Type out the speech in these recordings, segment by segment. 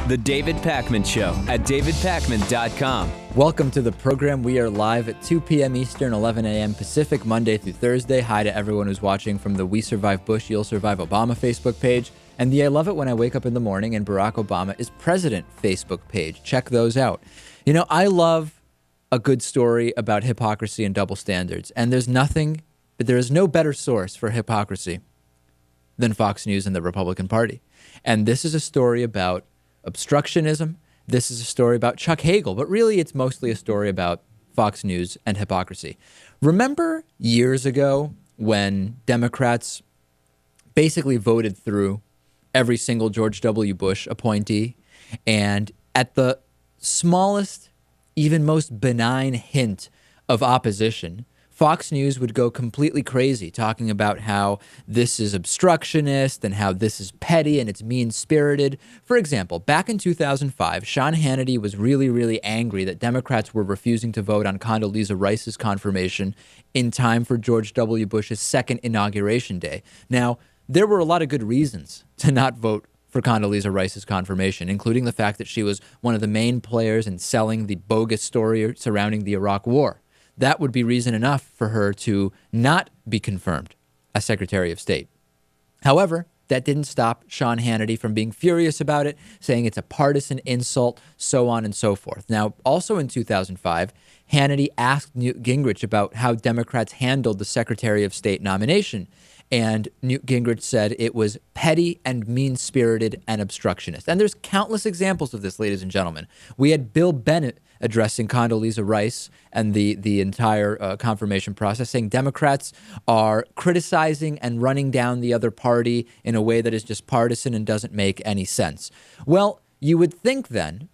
The David Pakman Show at davidpakman.com. Welcome to the program. We are live at 2 p.m. Eastern, 11 a.m. Pacific, Monday through Thursday. Hi to everyone who's watching from the We Survive Bush, You'll Survive Obama Facebook page, and the I Love It When I Wake Up in the Morning and Barack Obama is President Facebook page. Check those out. You know, I love a good story about hypocrisy and double standards, and there is no better source for hypocrisy than Fox News and the Republican Party. And this is a story about obstructionism. This is a story about Chuck Hagel, but really it's mostly a story about Fox News and hypocrisy. Remember years ago when Democrats basically voted through every single George W. Bush appointee, and at the smallest, even most benign hint of opposition, Fox News would go completely crazy talking about how this is obstructionist and how this is petty and it's mean-spirited. For example, back in 2005, Sean Hannity was really, really angry that Democrats were refusing to vote on Condoleezza Rice's confirmation in time for George W. Bush's second inauguration day. Now, there were a lot of good reasons to not vote for Condoleezza Rice's confirmation, including the fact that she was one of the main players in selling the bogus story surrounding the Iraq War. That would be reason enough for her to not be confirmed as Secretary of State. However, that didn't stop Sean Hannity from being furious about it, saying it's a partisan insult, so on and so forth. Now, also in 2005, Hannity asked Newt Gingrich about how Democrats handled the Secretary of State nomination. And Newt Gingrich said it was petty and mean-spirited and obstructionist. And there's countless examples of this, ladies and gentlemen. We had Bill Bennett addressing Condoleezza Rice and the entire confirmation process, saying Democrats are criticizing and running down the other party in a way that is just partisan and doesn't make any sense. Well, you would think then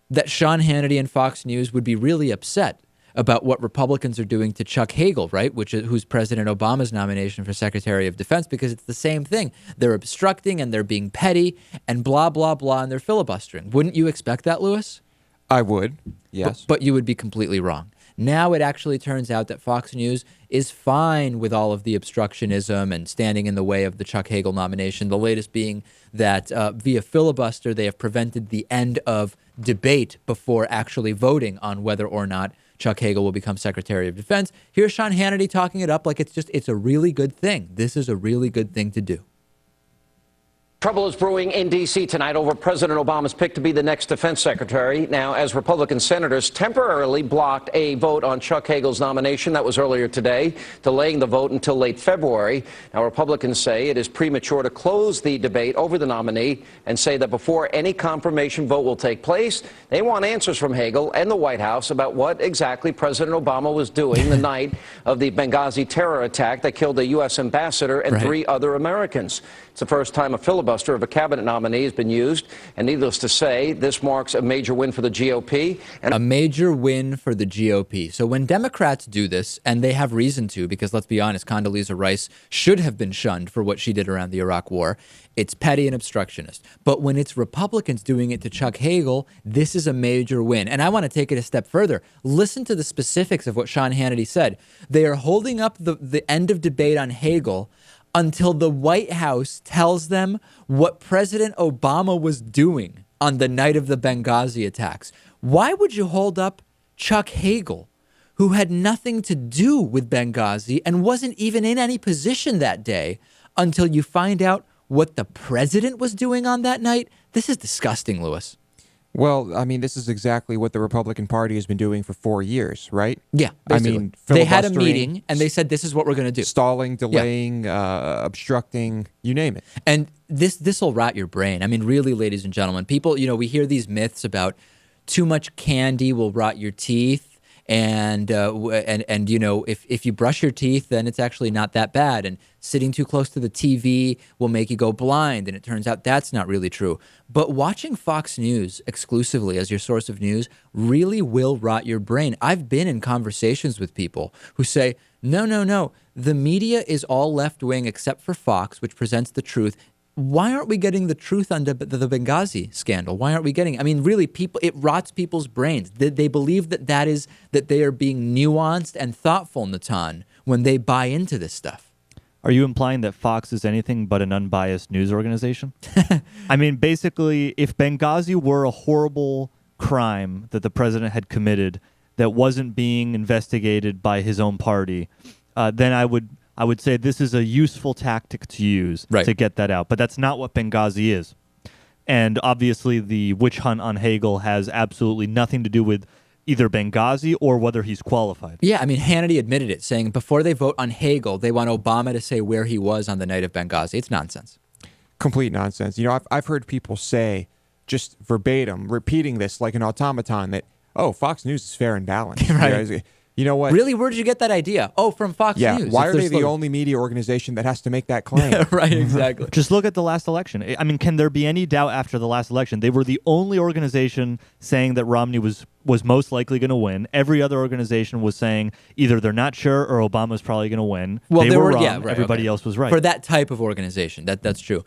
that Sean Hannity and Fox News would be really upset about what Republicans are doing to Chuck Hagel, right, who's President Obama's nomination for Secretary of Defense, because it's the same thing. They're obstructing and they're being petty and blah, blah, blah, and they're filibustering. Wouldn't you expect that, Lewis? I would, yes. But you would be completely wrong. Now it actually turns out that Fox News is fine with all of the obstructionism and standing in the way of the Chuck Hagel nomination, the latest being that via filibuster, they have prevented the end of debate before actually voting on whether or not Chuck Hagel will become Secretary of Defense. Here's Sean Hannity talking it up like it's a really good thing. This is a really good thing to do. Trouble is brewing in D.C. tonight over President Obama's pick to be the next defense secretary. Now, as Republican senators temporarily blocked a vote on Chuck Hagel's nomination, that was earlier today, delaying the vote until late February. Now, Republicans say it is premature to close the debate over the nominee and say that before any confirmation vote will take place, they want answers from Hagel and the White House about what exactly President Obama was doing the night of the Benghazi terror attack that killed a U.S. ambassador and three other Americans. It's the first time a filibuster of a cabinet nominee has been used, and needless to say, this marks a major win for the GOP. A major win for the GOP. So when Democrats do this, and they have reason to, because let's be honest, Condoleezza Rice should have been shunned for what she did around the Iraq War, it's petty and obstructionist. But when it's Republicans doing it to Chuck Hagel, this is a major win. And I want to take it a step further. Listen to the specifics of what Sean Hannity said. They are holding up the end of debate on Hagel until the White House tells them what President Obama was doing on the night of the Benghazi attacks. Why would you hold up Chuck Hagel, who had nothing to do with Benghazi and wasn't even in any position that day, until you find out what the president was doing on that night? This is disgusting, Lewis. Well, I mean, this is exactly what the Republican Party has been doing for 4 years, right? Yeah, basically. I mean, they had a meeting and they said, this is what we're going to do. Stalling, delaying, obstructing, you name it. And this will rot your brain. I mean, really, ladies and gentlemen, people, you know, we hear these myths about too much candy will rot your teeth. And you know, if you brush your teeth, then it's actually not that bad. And sitting too close to the TV will make you go blind. And it turns out that's not really true. But watching Fox News exclusively as your source of news really will rot your brain. I've been in conversations with people who say, no, the media is all left-wing except for Fox, which presents the truth. Why aren't we getting the truth on the Benghazi scandal? Why aren't we getting? I mean, really, it rots people's brains. They believe that they are being nuanced and thoughtful, Natan, when they buy into this stuff. Are you implying that Fox is anything but an unbiased news organization? I mean, basically, if Benghazi were a horrible crime that the president had committed that wasn't being investigated by his own party, then I would say this is a useful tactic to use to get that out. But that's not what Benghazi is. And obviously, the witch hunt on Hagel has absolutely nothing to do with either Benghazi or whether he's qualified. Yeah, I mean, Hannity admitted it, saying before they vote on Hagel, they want Obama to say where he was on the night of Benghazi. It's nonsense. Complete nonsense. You know, I've heard people say, just verbatim, repeating this like an automaton, that, oh, Fox News is fair and balanced. Right. You know what? Really? Where did you get that idea? Oh, from Fox News. Why are they the only media organization that has to make that claim? Right, exactly. Just look at the last election. I mean, can there be any doubt after the last election? They were the only organization saying that Romney was most likely going to win. Every other organization was saying either they're not sure or Obama's probably going to win. Well, they were wrong. Yeah, right, Everybody else was right. For that type of organization, that's true.